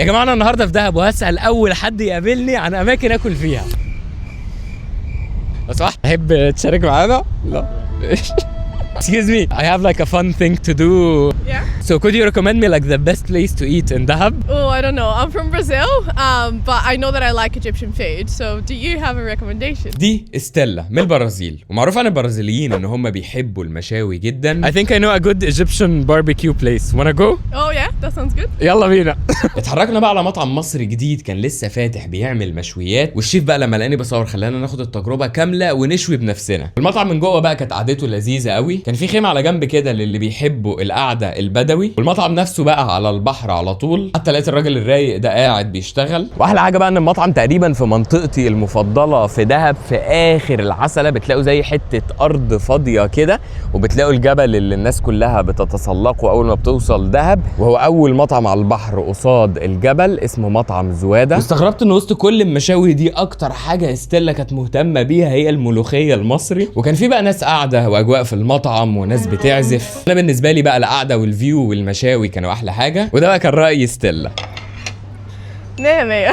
يا جماعه انا النهارده في دهب وهسال اول حد يقابلني عن اماكن اكل فيها. لو سمحت تحب تشارك معانا؟ لا. Excuse me, I have like a fun thing to do. Yeah. So could you recommend me like the best place to eat in Dahab? Oh, I don't know. I'm from Brazil, but I know that I like Egyptian food. So do you have a recommendation? دي استيلا من البرازيل، ومعروف عن البرازيليين ان هم بيحبوا المشاوي جدا. I think I know a good Egyptian barbecue place. Wanna go? Oh yeah, that sounds good. يلا بينا. اتحركنا بقى على مطعم مصري جديد كان لسه فاتح بيعمل مشويات، والشيف بقى لما لقاني بصور خلانا ناخد التجربه كامله ونشوي بنفسنا. المطعم من جوه بقى كانت قعدته لذيذه قوي، كان في خيمه على جنب كده للي بيحبوا القعده البدوي، والمطعم نفسه بقى على البحر على طول. حتى لقيت الراجل الرايق ده قاعد بيشتغل. واحلى حاجه بقى ان المطعم تقريبا في منطقتي المفضله في دهب، في اخر العسله بتلاقوا زي حته ارض فاضيه كده، وبتلاقوا الجبل اللي الناس كلها بتتسلقه اول ما بتوصل دهب، وهو اول مطعم على البحر قصاد الجبل اسمه مطعم زواده. واستغربت ان وسط كل المشاوي دي اكتر حاجه استيلا كانت مهتمه بيها هي الملوخيه المصري، وكان في بقى ناس قاعده واجواء في المطعم وناس بتعزف. انا بالنسبه لي بقى القعده والفيو والمشاوي كانوا احلى حاجه، وده بقى كان راي استيلا. 100 100.